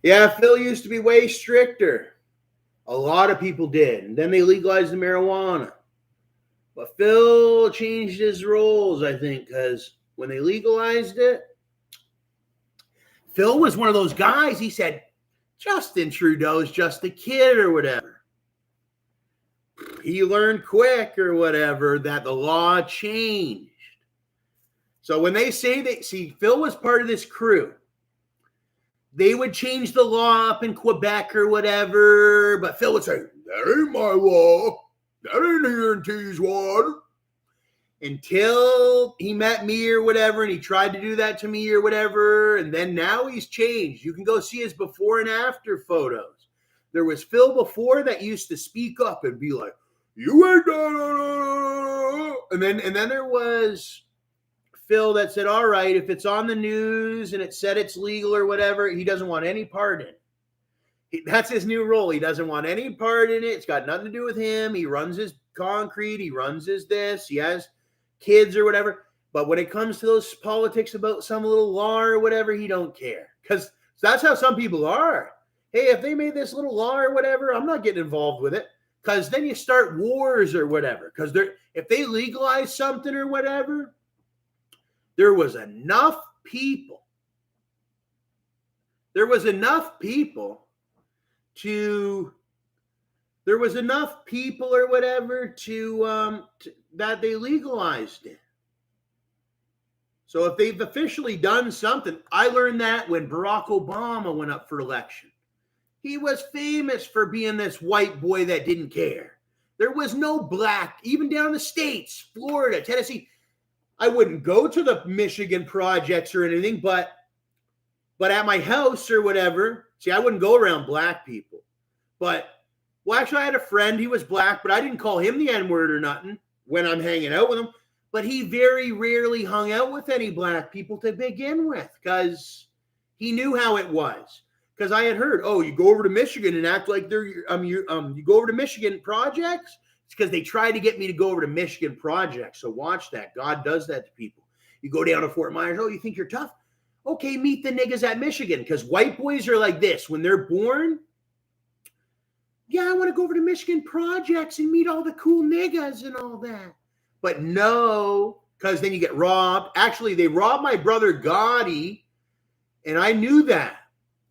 Yeah, Phil used to be way stricter. A lot of people did. And then they legalized the marijuana. But Phil changed his rules, I think, because when they legalized it, Phil was one of those guys. He said, Justin Trudeau's just a kid or whatever. He learned quick or whatever that the law changed. So when they say that, see, Phil was part of this crew. They would change the law up in Quebec or whatever, but Phil would say, that ain't my law. That ain't here in Teeswater. Until he met me or whatever, and he tried to do that to me or whatever, and then now he's changed. You can go see his before and after photos. There was Phil before that used to speak up and be like, you ain't done. And then there was Phil that said, all right, if it's on the news and it said it's legal or whatever, he doesn't want any part in it. That's his new role. He doesn't want any part in it. It's got nothing to do with him. He runs his concrete. He runs his this. He has kids or whatever. But when it comes to those politics about some little law or whatever, he don't care. Because that's how some people are. Hey, if they made this little law or whatever, I'm not getting involved with it. Because then you start wars or whatever. Because if they legalize something or whatever, there was enough people. There was enough people or whatever to that they legalized it. So if they've officially done something, I learned that when Barack Obama went up for election. He was famous for being this white boy that didn't care. There was no black, even down in the States, Florida, Tennessee. I wouldn't go to the Michigan projects or anything, but at my house or whatever, see, I wouldn't go around black people. But, well, actually, I had a friend, he was black, but I didn't call him the N-word or nothing when I'm hanging out with him. But he very rarely hung out with any black people to begin with because he knew how it was. Because I had heard, oh, you go over to Michigan and act like they're you go over to Michigan projects. It's because they tried to get me to go over to Michigan projects. So watch that. God does that to people. You go down to Fort Myers. Oh, you think you're tough? Okay, meet the niggas at Michigan. Because white boys are like this. When they're born, yeah, I want to go over to Michigan projects and meet all the cool niggas and all that. But no, because then you get robbed. Actually, they robbed my brother Gotti, and I knew that.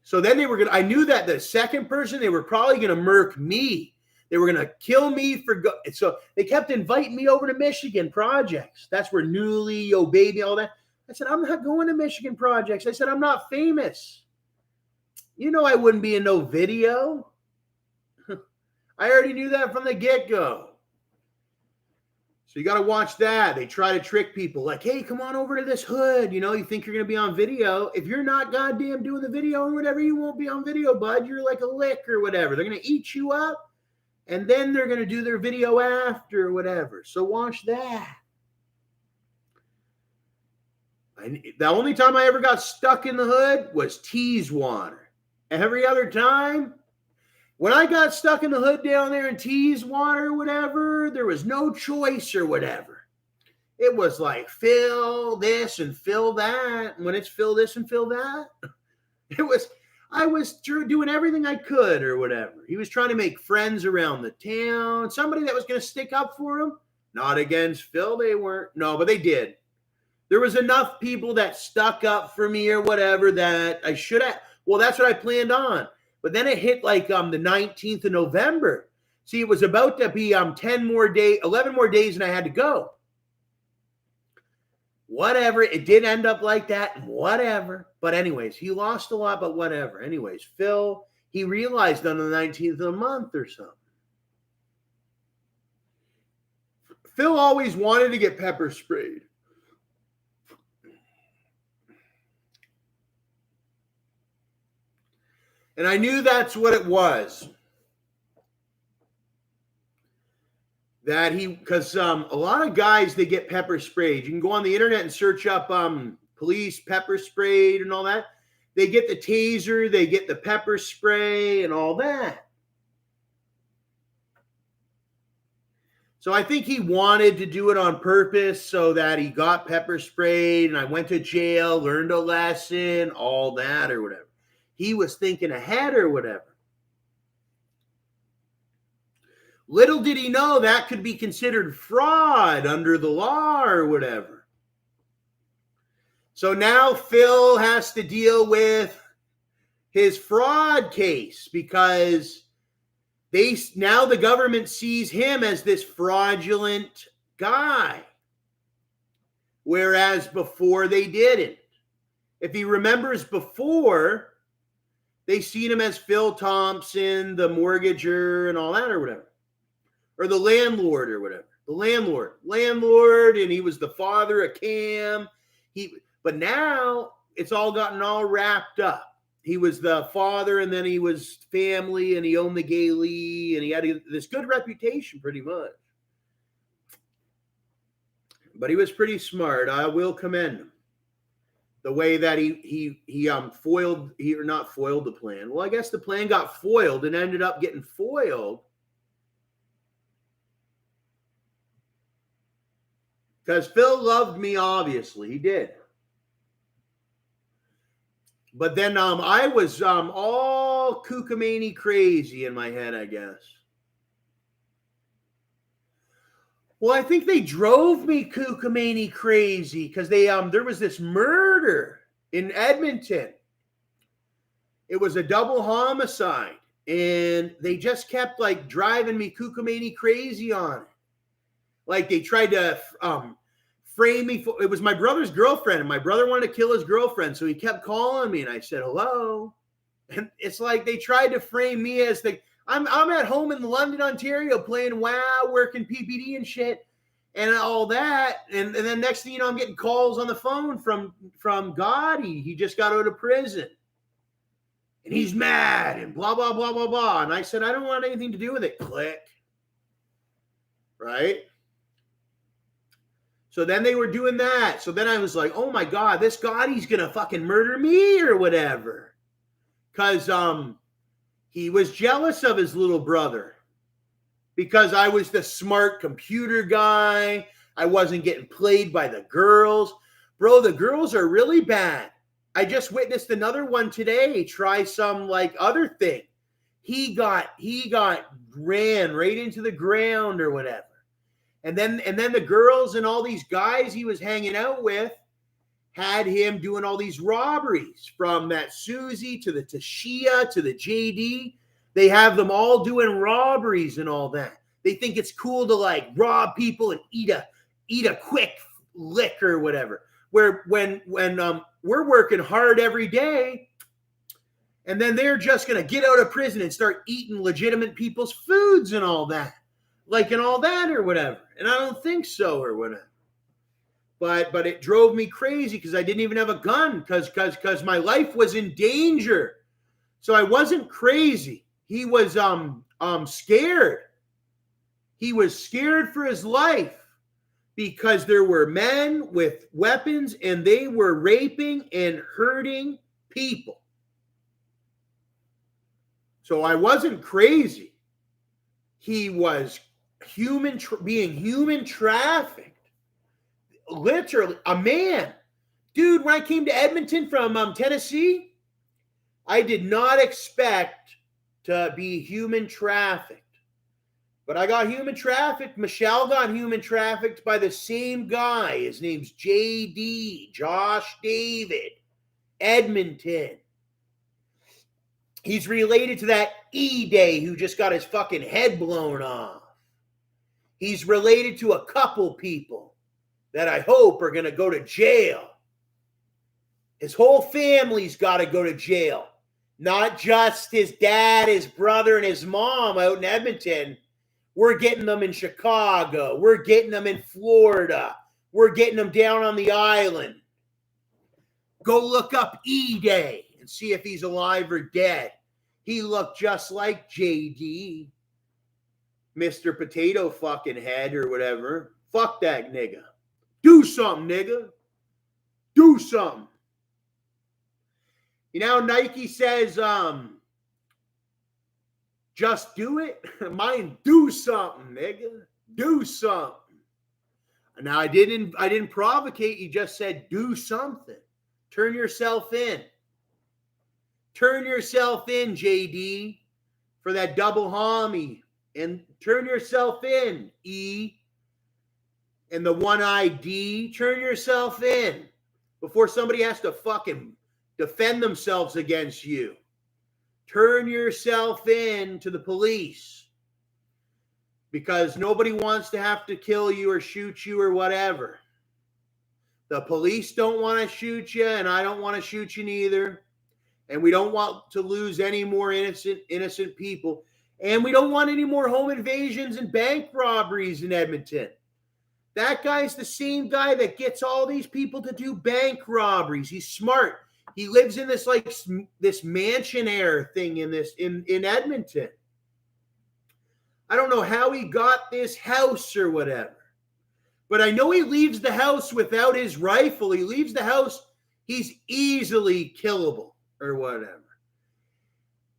So then I knew that the second person, they were probably going to murk me. They were going to kill me so they kept inviting me over to Michigan projects. That's where Newly, Yo Baby, all that. I said, I'm not going to Michigan projects. I said, I'm not famous. You know I wouldn't be in no video. I already knew that from the get-go. So you got to watch that. They try to trick people like, hey, come on over to this hood. You know, you think you're going to be on video. If you're not goddamn doing the video or whatever, you won't be on video, bud. You're like a lick or whatever. They're going to eat you up, and then they're going to do their video after or whatever. So watch that. The only time I ever got stuck in the hood was Teeswater. Every other time, when I got stuck in the hood down there in Teeswater or whatever, there was no choice or whatever. It was like fill this and fill that. When it's fill this and fill that, I was doing everything I could or whatever. He was trying to make friends around the town. Somebody that was going to stick up for him. Not against Phil, they weren't. No, but they did. There was enough people that stuck up for me or whatever that I should have. Well, that's what I planned on. But then it hit like the 19th of November. See, it was about to be 11 more days, and I had to go. Whatever. It did end up like that. Whatever. But anyways, he lost a lot, but whatever. Anyways, Phil, he realized on the 19th of the month or something. Phil always wanted to get pepper sprayed. And I knew that's what it was. Because a lot of guys, they get pepper sprayed. You can go on the internet and search up police pepper sprayed and all that. They get the taser, they get the pepper spray and all that. So I think he wanted to do it on purpose so that he got pepper sprayed and I went to jail, learned a lesson, all that or whatever. he was thinking ahead or whatever. Little did he know that could be considered fraud under the law or whatever. So now Phil has to deal with his fraud case because now the government sees him as this fraudulent guy, whereas before they didn't. If he remembers before, they seen him as Phil Thompson, the mortgager and all that or whatever. Or the landlord or whatever. The landlord, and he was the father of Cam. But now it's all gotten all wrapped up. He was the father, and then he was family, and he owned the Gay Lee, and he had this good reputation pretty much. But he was pretty smart. I will commend him. The way that he not foiled the plan. Well, I guess the plan got foiled and ended up getting foiled because Phil loved me, obviously. He did. But then I was all kookamani crazy in my head, I guess. Well, I think they drove me kookamani crazy because there was this murder in Edmonton. It was a double homicide, and they just kept like driving me kookamani crazy on it. Like they tried to frame me for, it was my brother's girlfriend, and my brother wanted to kill his girlfriend, so he kept calling me, and I said hello, and it's like they tried to frame me as I'm at home in London, Ontario, playing WoW, working PPD and shit, and all that, and then next thing you know, I'm getting calls on the phone from Gotti. He just got out of prison, and he's mad, and blah blah blah blah blah, and I said I don't want anything to do with it. Click, right? So then they were doing that. So then I was like, oh my God, this Gotti's going to fucking murder me or whatever. Because he was jealous of his little brother. Because I was the smart computer guy. I wasn't getting played by the girls. Bro, the girls are really bad. I just witnessed another one today try some like other thing. He got ran right into the ground or whatever. And then the girls and all these guys he was hanging out with had him doing all these robberies, from that Susie to the Tashia to the JD. They have them all doing robberies and all that. They think it's cool to like rob people and eat a quick lick or whatever. Where when we're working hard every day, and then they're just gonna get out of prison and start eating legitimate people's foods and all that. Like and all that or whatever. And I don't think so or whatever. But it drove me crazy because I didn't even have a gun because my life was in danger. So I wasn't crazy. He was scared. He was scared for his life because there were men with weapons and they were raping and hurting people. So I wasn't crazy. He was being human trafficked. Literally, a man. Dude, when I came to Edmonton from Tennessee, I did not expect to be human trafficked. But I got human trafficked. Michelle got human trafficked by the same guy. His name's JD, Josh David, Edmonton. He's related to that E-Day who just got his fucking head blown off. He's related to a couple people that I hope are going to go to jail. His whole family's got to go to jail. Not just his dad, his brother, and his mom out in Edmonton. We're getting them in Chicago. We're getting them in Florida. We're getting them down on the island. Go look up E-Day and see if he's alive or dead. He looked just like JD. Mr. Potato fucking head or whatever. Fuck that nigga. Do something, nigga. Do something. You know, Nike says, just do it. Mine, do something, nigga. Do something. Now, I didn't provocate. You just said, do something. Turn yourself in. Turn yourself in, JD, for that double homie. And turn yourself in, E. And the one-eyed D. Turn yourself in before somebody has to fucking defend themselves against you. Turn yourself in to the police. Because nobody wants to have to kill you or shoot you or whatever. The police don't want to shoot you, and I don't want to shoot you neither. And we don't want to lose any more innocent people. And we don't want any more home invasions and bank robberies in Edmonton. That guy's the same guy that gets all these people to do bank robberies. He's smart. He lives in this this mansionaire thing in Edmonton. I don't know how he got this house or whatever. But I know he leaves the house without his rifle. He leaves the house, he's easily killable or whatever.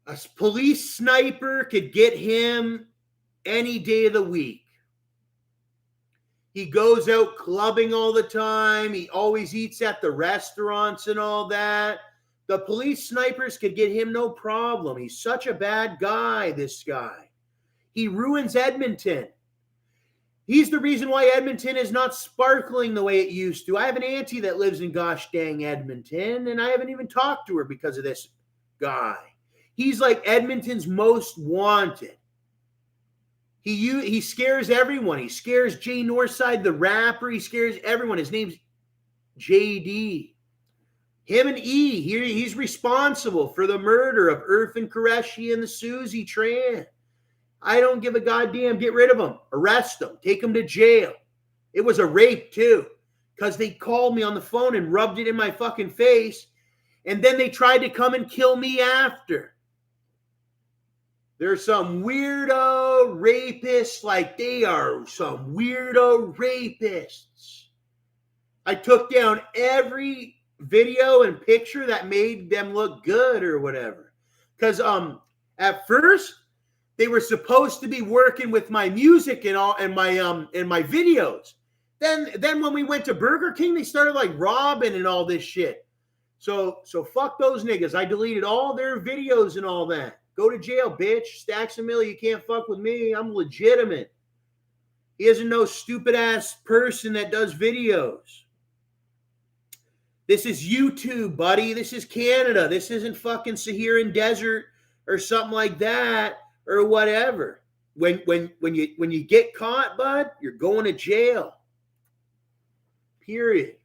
A police sniper could get him any day of the week. He goes out clubbing all the time. He always eats at the restaurants and all that. The police snipers could get him no problem. He's such a bad guy, this guy. He ruins Edmonton. He's the reason why Edmonton is not sparkling the way it used to. I have an auntie that lives in gosh dang Edmonton, and I haven't even talked to her because of this guy. He's like Edmonton's most wanted. He scares everyone. He scares Jay Northside, the rapper. He scares everyone. His name's JD. Him and E, he's responsible for the murder of Irfan Qureshi and the Susie Tran. I don't give a goddamn. Get rid of him. Arrest him. Take him to jail. It was a rape too, because they called me on the phone and rubbed it in my fucking face, and then they tried to come and kill me after. There's some weirdo rapists, like they are some weirdo rapists. I took down every video and picture that made them look good or whatever. Because at first they were supposed to be working with my music and all and my videos. Then when we went to Burger King, they started like robbing and all this shit. So fuck those niggas. I deleted all their videos and all that. Go to jail, bitch. Stacks a million. You can't fuck with me. I'm legitimate. He isn't no stupid ass person that does videos. This is YouTube, buddy. This is Canada. This isn't fucking Saharan Desert or something like that or whatever. When you get caught, bud, you're going to jail. Period.